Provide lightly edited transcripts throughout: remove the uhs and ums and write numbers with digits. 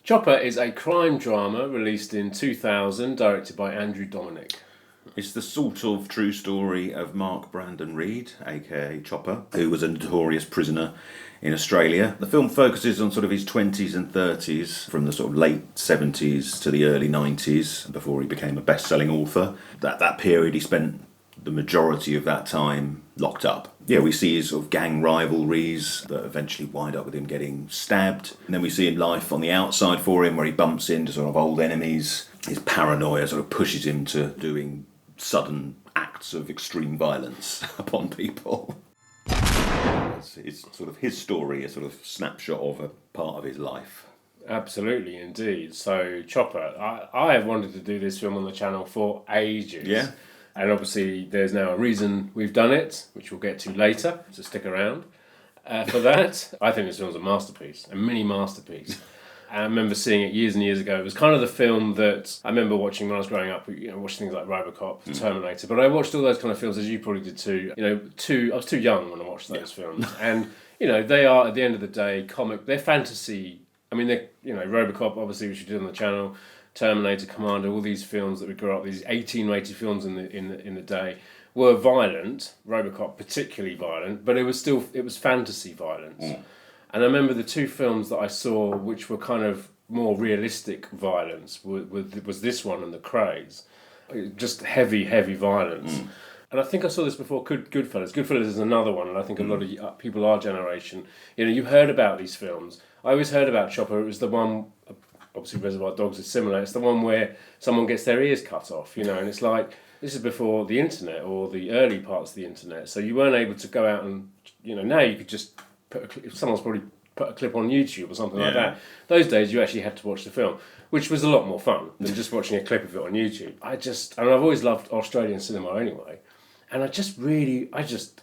Chopper is a crime drama released in 2000, directed by Andrew Dominic. It's the sort of true story of Mark Brandon Reed, aka Chopper, who was a notorious prisoner in Australia. The film focuses on sort of his 20s and 30s, from the sort of late 70s to the early 90s, before he became a best-selling author. That period he spent the majority of that time locked up. Yeah, we see his sort of gang rivalries that eventually wind up with him getting stabbed. And then we see life on the outside for him, where he bumps into sort of old enemies. His paranoia sort of pushes him to doing sudden acts of extreme violence upon people. It's sort of his story, a sort of snapshot of a part of his life. Absolutely, indeed. So, Chopper, I have wanted to do this film on the channel for ages. Yeah. And obviously, there's now a reason we've done it, which we'll get to later, so stick around for that. I think this film's a masterpiece, a mini masterpiece. I remember seeing it years and years ago. It was kind of the film that I remember watching when I was growing up. Watching things like RoboCop, Terminator. But I watched all those kind of films, as you probably did too. I was too young when I watched those films, and they are, at the end of the day, they're fantasy. I mean, RoboCop, obviously, which we did on the channel, Terminator, Commando, all these films that we grew up, these 18-rated films in the day, were violent. RoboCop particularly violent, but it was fantasy violence. And I remember the two films that I saw, which were kind of more realistic violence, was this one and The Craze. Just heavy violence. And I think I saw this before, Goodfellas. Goodfellas is another one, and I think a lot of people our generation, you heard about these films. I always heard about Chopper. It was the one, obviously Reservoir Dogs is similar. It's the one where someone gets their ears cut off, and it's like, this is before the internet or the early parts of the internet. So you weren't able to go out and, now you could just someone's probably put a clip on YouTube or something like that. Those days you actually had to watch the film, which was a lot more fun than just watching a clip of it on YouTube. I've always loved Australian cinema anyway, and I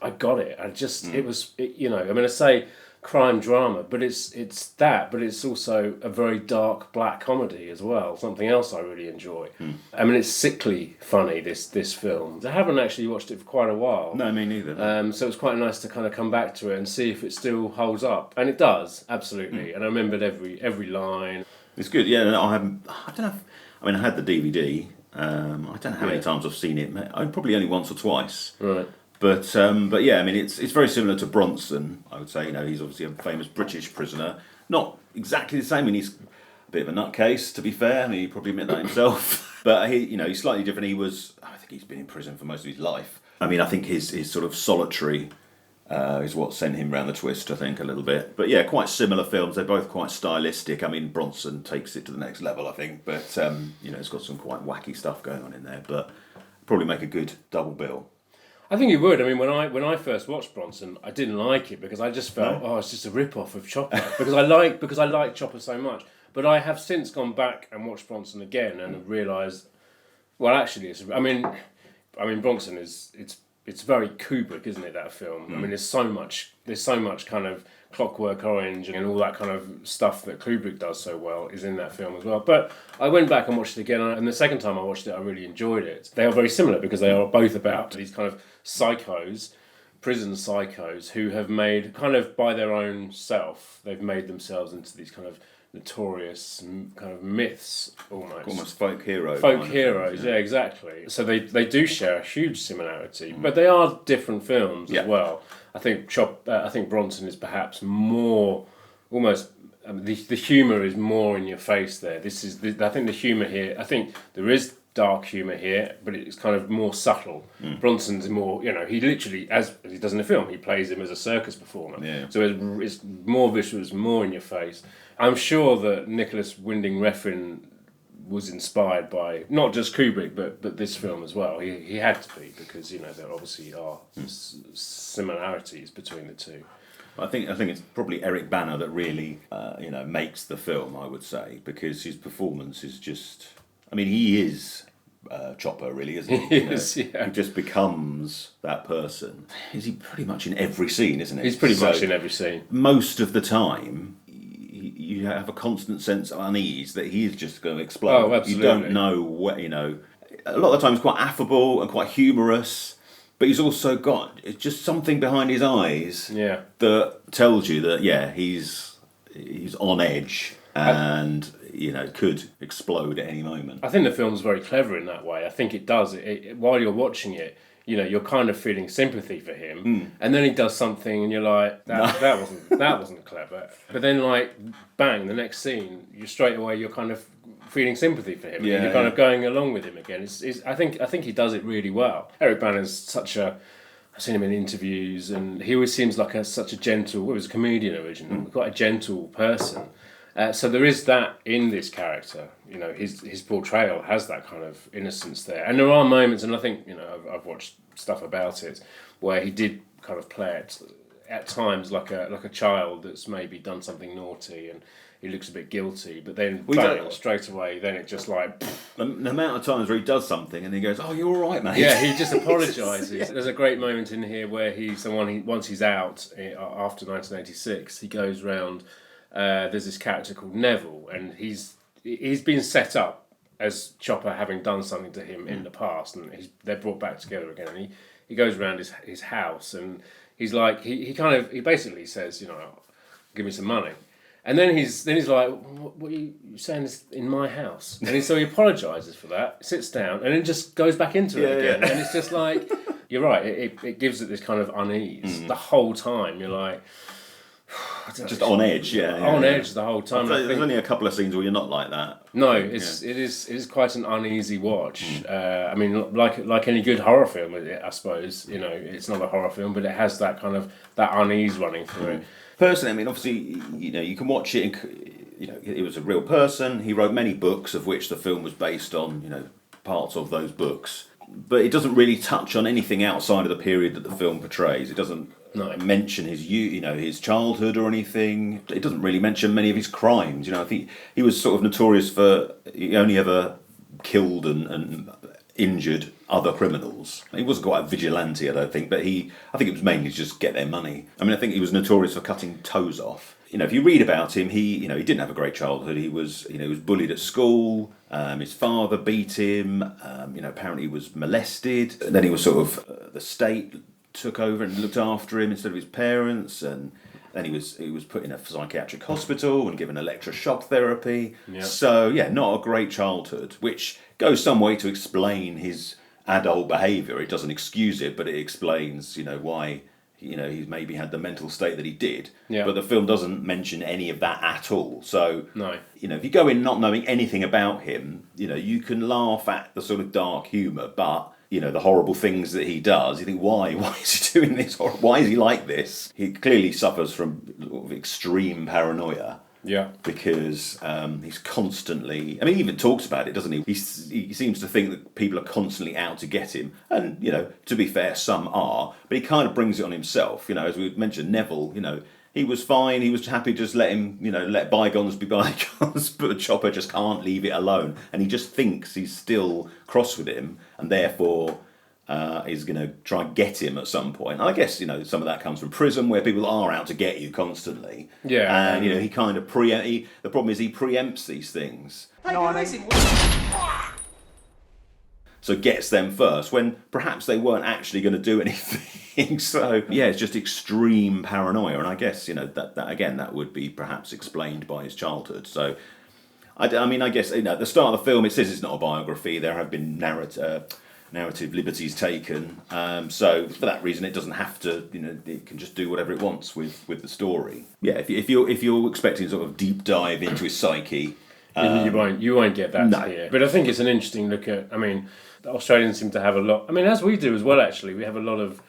got it. I say crime drama, but it's that, but it's also a very dark black comedy as well, something else I really enjoy. I mean, it's sickly funny, this film. I haven't actually watched it for quite a while. No, me neither. So it's quite nice to kind of come back to it and see if it still holds up, and it does, absolutely. And I remembered every line. It's good. Yeah, no, I don't know. I had the DVD. I don't know how many times I've seen it. Probably only once or twice. Right. But yeah, it's very similar to Bronson, I would say. He's obviously a famous British prisoner. Not exactly the same, he's a bit of a nutcase, to be fair. He'd probably admit that himself. But he's slightly different. I think he's been in prison for most of his life. I think his sort of solitary is what sent him round the twist, I think, a little bit. But yeah, quite similar films. They're both quite stylistic. Bronson takes it to the next level, I think. But, it's got some quite wacky stuff going on in there. But probably make a good double bill. I think it would. When I first watched Bronson, I didn't like it because I just felt, it's just a rip-off of Chopper. because I like Chopper so much. But I have since gone back and watched Bronson again and have realised, well, actually, Bronson it's very Kubrick, isn't it? That film. There's so much kind of Clockwork Orange and all that kind of stuff that Kubrick does so well is in that film as well. But I went back and watched it again, and the second time I watched it, I really enjoyed it. They are very similar because they are both about these kind of prison psychos, who have made, kind of by their own self, they've made themselves into these kind of notorious kind of myths, almost folk heroes. Yeah, exactly. So they do share a huge similarity, but they are different films as well. I think Bronson is perhaps more almost. The humour is more in your face there. I think the humour here. I think there is dark humour here, but it's kind of more subtle. Bronson's more, he literally, as he does in the film, he plays him as a circus performer. Yeah. So it's more visual, it's more in your face. I'm sure that Nicholas Winding Refn was inspired by not just Kubrick, but this film as well. He had to be, because there obviously are similarities between the two. I think it's probably Eric Bana that really makes the film, I would say, because his performance is just. He is Chopper, really, isn't he? He just becomes that person. Is he pretty much in every scene, isn't he? He's pretty much in every scene. Most of the time, you have a constant sense of unease that he is just going to explode. Oh, absolutely. You don't know what, a lot of the time he's quite affable and quite humorous, but he's also got just something behind his eyes that tells you that, he's on edge. and could explode at any moment. I think the film's very clever in that way. I think it does. While you're watching it, you're kind of feeling sympathy for him, and then he does something, and you're like, that wasn't clever. But then, like, bang, the next scene, you're kind of feeling sympathy for him. You're kind of going along with him again. I think he does it really well. Eric Bana's I've seen him in interviews, and he always seems like such a gentle. He was a comedian originally, quite a gentle person. So there is that in this character. His portrayal has that kind of innocence there, and there are moments, and I think I've watched stuff about it where he did kind of play it at times like a child that's maybe done something naughty, and he looks a bit guilty, but then straight away, then it just like... The amount of times where he does something and he goes, "Oh, you're all right, mate." Yeah, he just apologises. There's a great moment in here where once he's out, after 1986, he goes round, there's this character called Neville, and he's been set up as Chopper having done something to him in the past, and they're brought back together again, and he goes around his house, and he's like, he basically says, "Give me some money." And then he's like, "What are you saying is in my house?" And so he apologises for that, sits down, and then just goes back into it again. Yeah. And it's just like, you're right, it gives it this kind of unease. The whole time, you're like... just on edge, on edge the whole time. There's only a couple of scenes where you're not like that. No, it is quite an uneasy watch. I mean, like any good horror film, I suppose. It's not a horror film, but it has that kind of that unease running through it. Personally, I mean, obviously, you can watch it. It was a real person. He wrote many books, of which the film was based on. Parts of those books, but it doesn't really touch on anything outside of the period that the film portrays. It doesn't. Mention his childhood or anything. It doesn't really mention many of his crimes. I think he was sort of notorious for he only ever killed and injured other criminals. He wasn't quite a vigilante, I don't think, but I think it was mainly to just get their money. I mean, I think he was notorious for cutting toes off. If you read about him, he didn't have a great childhood. He was bullied at school. His father beat him. Apparently he was molested. And then he was sort of the state took over and looked after him instead of his parents, and then he was put in a psychiatric hospital and given electroshock therapy. Yep. So not a great childhood, which goes some way to explain his adult behaviour. It doesn't excuse it, but it explains why he's maybe had the mental state that he did. Yep. But the film doesn't mention any of that at all. So no. If you go in not knowing anything about him, you can laugh at the sort of dark humour, but the horrible things that he does, you think, why is he doing this? Or why is he like this? He clearly suffers from extreme paranoia. Yeah. Because he's constantly... I mean, he even talks about it, doesn't he? He seems to think that people are constantly out to get him. And, to be fair, some are. But he kind of brings it on himself. As we mentioned, Neville, he was fine. He was happy to just let bygones be bygones. But Chopper just can't leave it alone. And he just thinks he's still cross with him. And therefore... is going to try and get him at some point. And I guess, some of that comes from prison, where people are out to get you constantly. Yeah. And, he kind of the problem is he preempts these things. So gets them first, when perhaps they weren't actually going to do anything. So, it's just extreme paranoia. And I guess, that again, that would be perhaps explained by his childhood. So, I mean, I guess, at the start of the film, it says it's not a biography. There have been narrative liberties taken, so for that reason it doesn't have to. It can just do whatever it wants with the story. Yeah, if you're expecting sort of deep dive into his psyche, you won't get that here. But I think it's an interesting look at. I mean, the Australians seem to have a lot. I mean, as we do as well. Actually, we have a lot of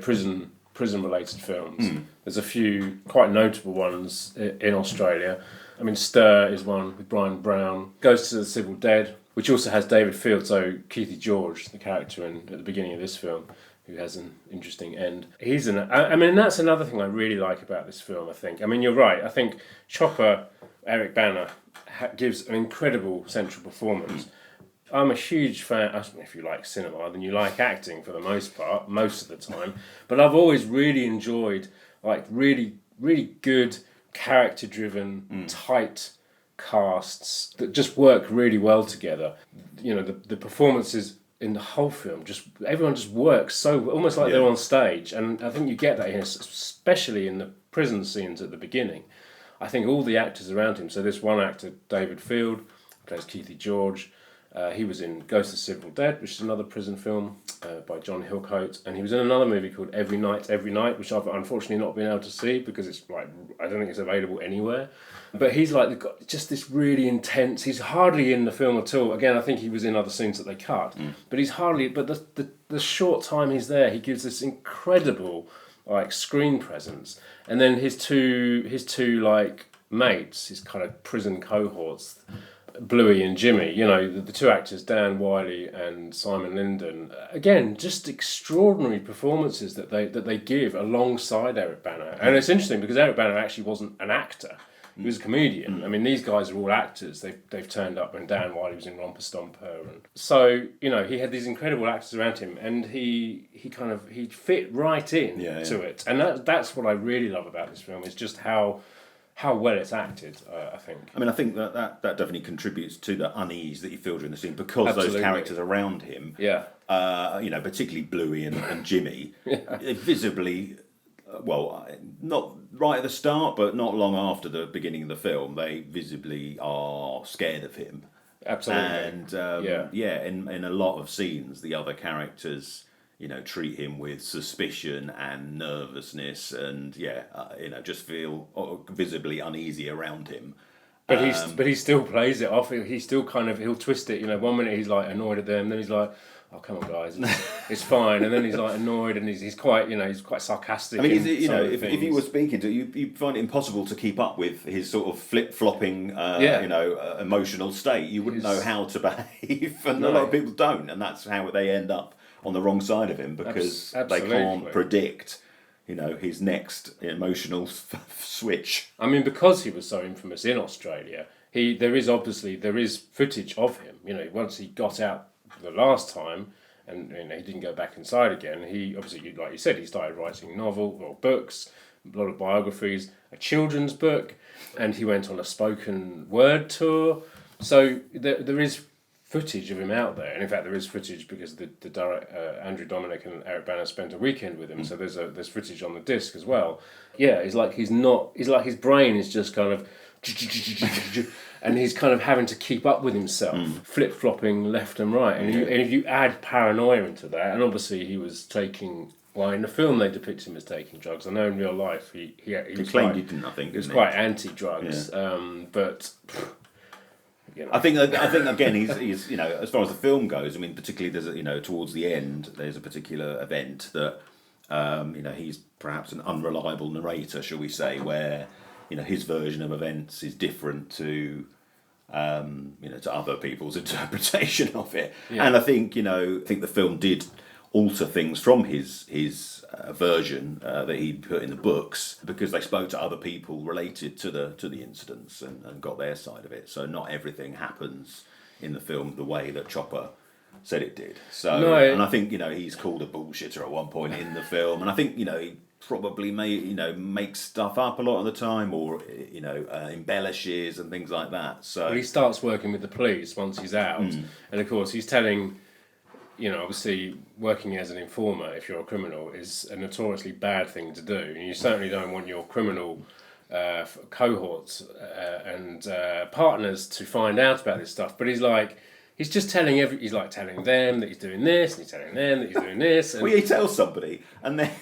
prison related films. There's a few quite notable ones in Australia. I mean, Stir is one with Brian Brown. Goes to the Civil Dead, which also has David Field, so Keithy George, the character at the beginning of this film, who has an interesting end. I mean, that's another thing I really like about this film, I think. I mean, you're right. I think Chopper, Eric Bana, gives an incredible central performance. I'm a huge fan. If you like cinema, then you like acting for the most part, most of the time. But I've always really enjoyed, really, really good, character-driven, tight casts that just work really well together. The performances in the whole film, everyone just works so almost like they're on stage, and I think you get that here, especially in the prison scenes at the beginning. I think all the actors around him. So this one actor, David Field, plays Keithy George. He was in Ghost of Civil Dead, which is another prison film by John Hillcoat, and he was in another movie called Every Night, which I've unfortunately not been able to see because it's like I don't think it's available anywhere. But he's like got just this really intense. He's hardly in the film at all. Again, I think he was in other scenes that they cut, but he's hardly. But the short time he's there, he gives this incredible like screen presence, and then his two like mates, his kind of prison cohorts. Bluey and Jimmy, you know, the two actors, Dan Wiley and Simon Linden, again, just extraordinary performances that they give alongside Eric Bana. And it's interesting because Eric Bana actually wasn't an actor. He was a comedian. I mean, these guys are all actors. They've turned up when Dan Wiley was in Romper Stomper. And so, you know, he had these incredible actors around him and he fit right in to it. And that's what I really love about this film is just how well it's acted, I think. I mean, I think that definitely contributes to the unease that you feel during the scene because Absolutely. those characters around him, you know, particularly Bluey and Jimmy, they visibly, well, not right at the start, but not long after the beginning of the film, they visibly are scared of him. Absolutely. And in a lot of scenes, the other characters, you know, treat him with suspicion and nervousness, and you know, just feel visibly uneasy around him. But he still plays it off. He still he'll twist it. You know, one minute he's like annoyed at them, then he's like, "Oh, come on, guys, it's fine." And then he's like annoyed, and he's quite, you know, he's quite sarcastic. I mean, you know, if you were speaking to you find it impossible to keep up with his sort of flip-flopping, you know, emotional state. You wouldn't know how to behave, and a lot of people don't, and that's how they end up on the wrong side of him because they can't predict, you know, his next emotional switch. I mean, because he was so infamous in Australia, there is footage of him. You know, once he got out the last time, and you know, he didn't go back inside again. He obviously, like you said, he started writing books, a lot of biographies, a children's book, and he went on a spoken word tour. So there is footage of him out there, and in fact there is footage because the director Andrew Dominic and Eric Bana spent a weekend with him, so there's footage on the disc as well. Yeah, it's like his brain is just kind of and he's kind of having to keep up with himself, flip-flopping left and right, and if you add paranoia into that, and obviously he was taking, well, in the film they depict him as taking drugs. I know in real life he claimed he didn't. I think he was quite anti-drugs, but. You know. I think again he's you know, as far as the film goes, I mean, particularly there's you know, towards the end there's a particular event that you know, he's perhaps an unreliable narrator, shall we say, where you know, his version of events is different to you know, to other people's interpretation of it. And I think, you know, the film did alter things from his version that he put in the books because they spoke to other people related to the incidents and got their side of it. So not everything happens in the film the way that Chopper said it did. So and I think, you know, he's called a bullshitter at one point in the film, and I think, you know, he probably makes stuff up a lot of the time, or you know, embellishes and things like that. So he starts working with the police once he's out, and of course he's telling. You know, obviously, working as an informer, if you're a criminal, is a notoriously bad thing to do. And you certainly don't want your criminal cohorts and partners to find out about this stuff. But he's just telling he's like telling them that he's doing this, and he's telling them that he's doing this. And well, he tells somebody, and then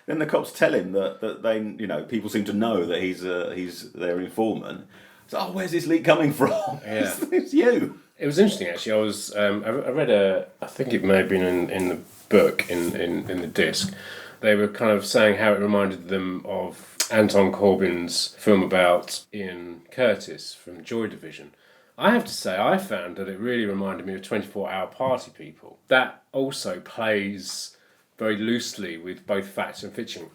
the cops tell him that they, you know, people seem to know that he's their informant. So, oh, where's this leak coming from? Yeah. It's you. It was interesting actually. I was I read I think it may have been in the book in the disc. They were kind of saying how it reminded them of Anton Corbijn's film about Ian Curtis from Joy Division. I have to say I found that it really reminded me of 24 Hour Party People. That also plays very loosely with both facts and fiction.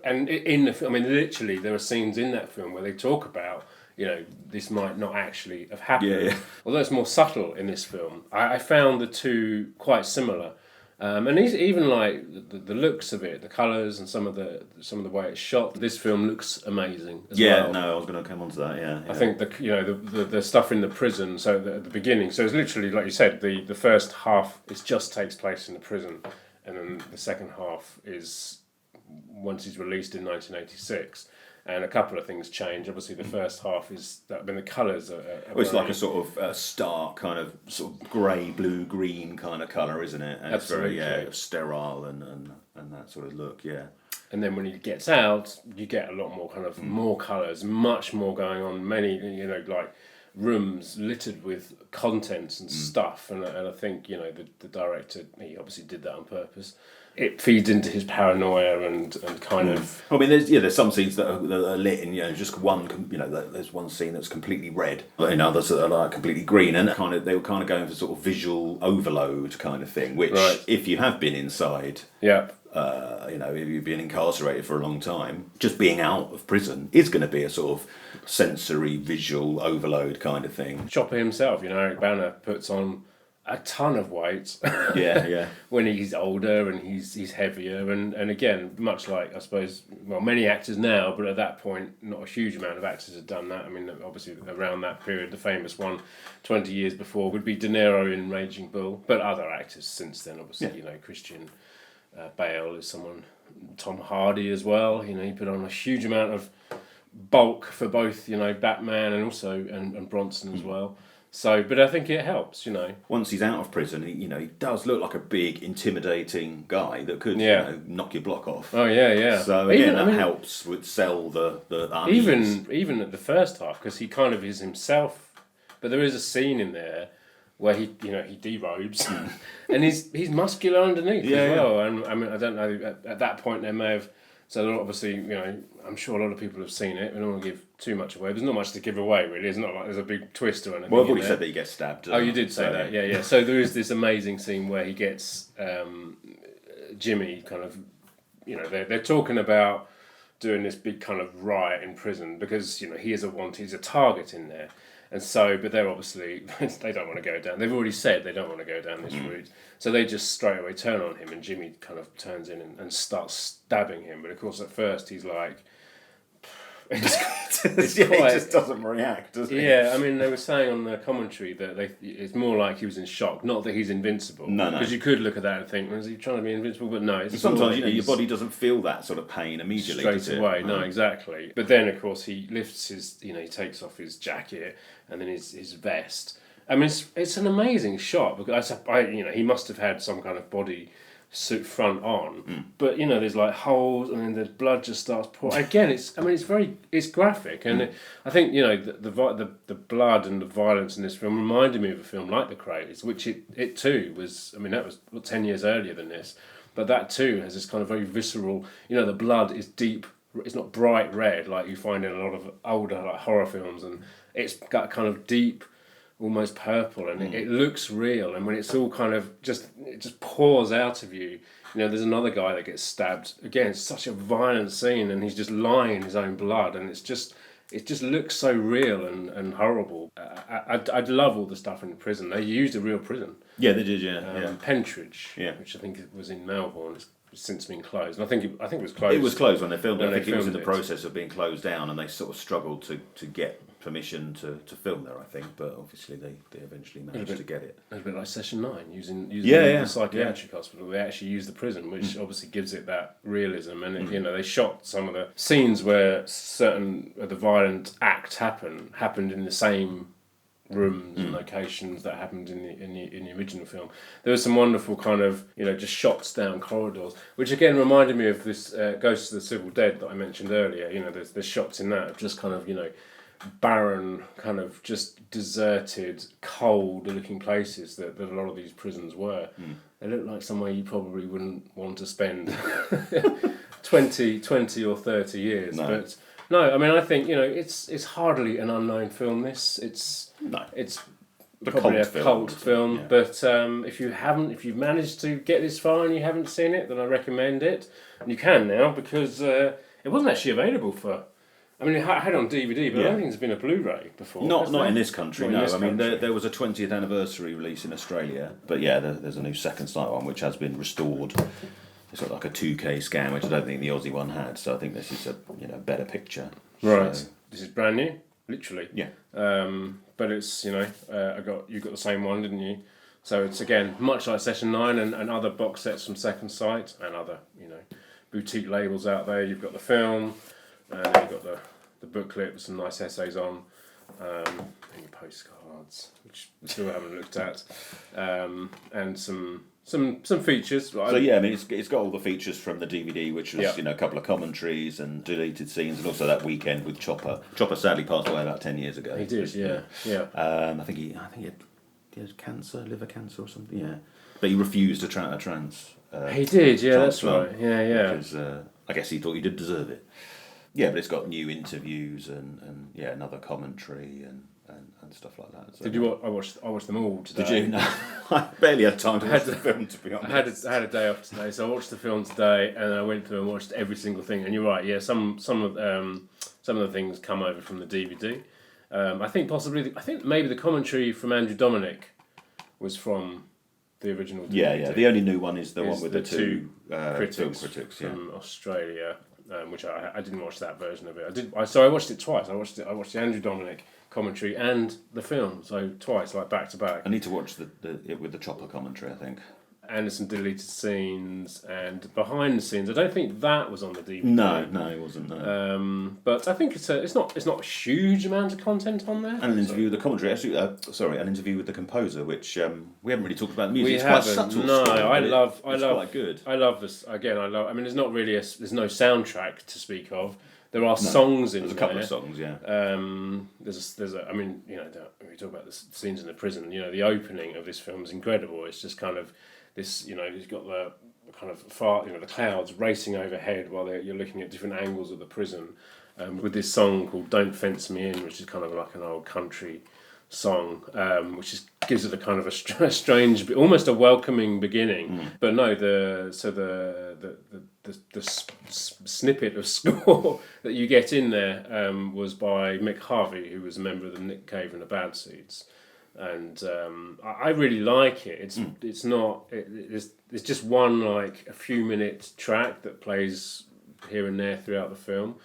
And in the film, I mean, literally there are scenes in that film where they talk about, you know, this might not actually have happened. Although it's more subtle in this film. I found the two quite similar. And even like the looks of it, the colours and some of the way it's shot. This film looks amazing as well. No, I was going to come on to that. Yeah. I think the stuff in the prison. So at the beginning, so it's literally like you said, the first half just takes place in the prison, and then the second half is once he's released in 1986. And a couple of things change. Obviously, the first half is the colours are Well, it's like a sort of stark kind of sort of grey, blue, green kind of colour, isn't it? And Absolutely. it's very sterile and that sort of look, yeah. And then when he gets out, you get a lot more kind of more colours, much more going on. Many, like rooms littered with contents and stuff. And I think, the director, he obviously did that on purpose. It feeds into his paranoia and kind of. I mean, there's some scenes that are lit in just one. There's one scene that's completely red, and others that are like completely green, and they were kind of going for sort of visual overload kind of thing. Which, if you have been inside, yeah. If you've been incarcerated for a long time, just being out of prison is going to be a sort of sensory visual overload kind of thing. Chopper himself, Eric Bana puts on a ton of weight. Yeah. When he's older and he's heavier and again, much like I suppose many actors now, but at that point not a huge amount of actors had done that. I mean, obviously around that period, the famous one 20 years before would be De Niro in Raging Bull, but other actors since then, obviously, Christian Bale is someone, Tom Hardy as well. He put on a huge amount of bulk for both, Batman and also and Bronson as well. So, but I think it helps, Once he's out of prison, he does look like a big, intimidating guy that could, knock your block off. Oh yeah. So again, that helps with sell the even at the first half, because he kind of is himself. But there is a scene in there where he derobes, and he's muscular underneath as well. And I mean, I don't know. At that point, they may have. So obviously, I'm sure a lot of people have seen it. We don't want to give too much away. There's not much to give away, really. It's not like there's a big twist or anything. Well, I've already said that he gets stabbed. Oh, you did say that, yeah. So there is this amazing scene where he gets Jimmy kind of, they're talking about doing this big kind of riot in prison because, he's a target in there. And so, but they're obviously, they don't want to go down. They've already said they don't want to go down this route. So they just straight away turn on him and Jimmy kind of turns in and starts stabbing him. But of course, at first he's like... he just doesn't react, does he? Yeah, I mean, they were saying on the commentary that it's more like he was in shock, not that he's invincible. No. Because you could look at that and think, is he trying to be invincible? But no. It's sometimes, your body doesn't feel that sort of pain immediately. Straight away, no, exactly. But then, of course, he lifts his, he takes off his jacket and then his vest. I mean, it's an amazing shot because he must have had some kind of body suit front on, but there's like holes and then the blood just starts pouring. Again, it's graphic, and I think the blood and the violence in this film reminded me of a film like The Craze, which it too was. I mean, that was 10 years earlier than this, but that too has this kind of very visceral. The blood is deep. It's not bright red like you find in a lot of older like horror films, and it's got kind of deep, almost purple, and it looks real. And when it's all kind of it just pours out of you. There's another guy that gets stabbed. Again, it's such a violent scene, and he's just lying in his own blood, and it just looks so real and horrible. I'd love all the stuff in the prison. They used a real prison. Yeah, they did. Yeah. Pentridge, which I think was in Melbourne. It's since been closed. And I think it was closed. It was closed when they filmed it. I think it was in the it. process of being closed down, and they sort of struggled to get permission to film there, I think, but obviously they eventually managed to get it. A bit like Session 9, using the psychiatric hospital. They actually used the prison, which obviously gives it that realism. And they shot some of the scenes where certain of the violent acts happened in the same rooms and locations that happened in the original film. There was some wonderful kind of just shots down corridors, which again reminded me of this Ghosts of the Civil Dead that I mentioned earlier. There's shots in that of just kind of barren, kind of just deserted, cold looking places that a lot of these prisons were. They look like somewhere you probably wouldn't want to spend 20 or 30 years. No. But no, I mean, I think it's hardly an unknown film. It's probably a cult film. Yeah. But if you've managed to get this far and you haven't seen it, then I recommend it. And you can now, because it wasn't actually available for. I mean, it had it on DVD, but I don't think there's been a Blu-ray before. Not in this country, no. I mean, there was a 20th anniversary release in Australia, but there's a new second sight one which has been restored. It's got like a 2K scan, which I don't think the Aussie one had. So I think this is a better picture. Right. So. This is brand new, literally. Yeah. But it's you got the same one, didn't you? So it's again much like Session 9 and other box sets from Second Sight and other boutique labels out there. You've got the film. And then you've got the booklet with some nice essays on, any postcards, which we still haven't looked at, and some features. So yeah, I mean, it's got all the features from the DVD, which was Yeah. you know, a couple of commentaries and deleted scenes, and also that weekend with Chopper. Chopper sadly passed away about 10 years ago. He did, yeah. I think he had cancer, liver cancer or something. Yeah, but he refused a trans. He did, yeah, that's transplant, right. Yeah. Because I guess he thought he did deserve it. Yeah, but it's got new interviews and another commentary and stuff like that. So, Did you? I watched them all today. Did you? No, I barely had time to watch the film, to be honest. I had a day off today, so I watched the film today, and I went through and watched every single thing. And you're right, yeah. Some of the things come over from the DVD. I think maybe the commentary from Andrew Dominic was from the original DVD. Yeah. The only new one is the one with the two film critics from Australia, which I didn't watch that version of it. I watched it twice. I watched the Andrew Dominic commentary and the film, so twice, like back to back. I need to watch it with the Chopper commentary, I think. And some deleted scenes and behind the scenes. I don't think that was on the DVD. No, it wasn't. No. But I think it's not a huge amount of content on there. And an interview with the commentary. Actually, an interview with the composer, which we haven't really talked about the music. We it's haven't. quite subtle. No, still, I love. It's quite good. I love this. Again, I mean, there's not really there's no soundtrack to speak of. There are songs in there. There's a couple of songs, yeah. I mean, you know, we talk about the scenes in the prison. You know, the opening of this film is incredible. It's just kind of this. You know, you've got the kind of the clouds racing overhead while you're looking at different angles of the prison. With this song called "Don't Fence Me In," which is kind of like an old country song, which gives it a kind of a strange, almost a welcoming beginning. But no, the snippet of score that you get in there was by Mick Harvey, who was a member of the Nick Cave and the Bad Seeds, and I really like it. It's not it's just one like a few minute track that plays here and there throughout the film,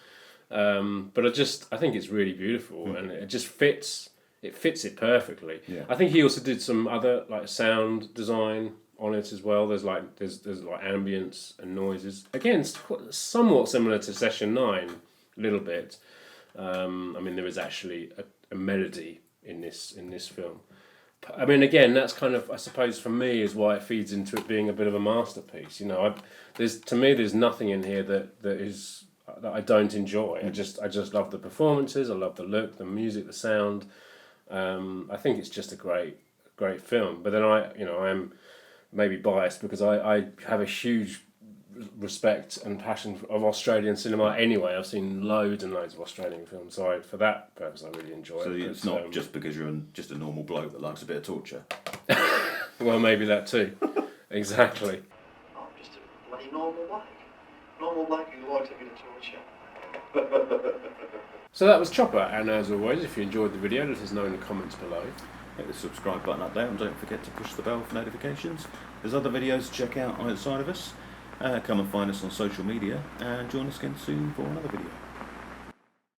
but I think it's really beautiful and it just fits. It fits it perfectly. Yeah. I think he also did some other like sound design on it as well. There's like ambience and noises. Again, somewhat similar to Session 9, a little bit. I mean, there is actually a melody in this film. I mean, again, that's kind of, I suppose, for me, is why it feeds into it being a bit of a masterpiece. You know, there's nothing in here that I don't enjoy. I just love the performances. I love the look, the music, the sound. I think it's just a great film. But then I am maybe biased because I have a huge respect and passion of Australian cinema anyway. I've seen loads and loads of Australian films, so for that purpose I really enjoy it. So it's not just because you're just a normal bloke that likes a bit of torture. Well, maybe that too. Exactly. I'm just a bloody normal bloke. Normal bloke who likes a bit of torture. So that was Chopper, and as always, if you enjoyed the video, let us know in the comments below. Hit the subscribe button up there and don't forget to push the bell for notifications. There's other videos to check out outside of us. Come and find us on social media and join us again soon for another video.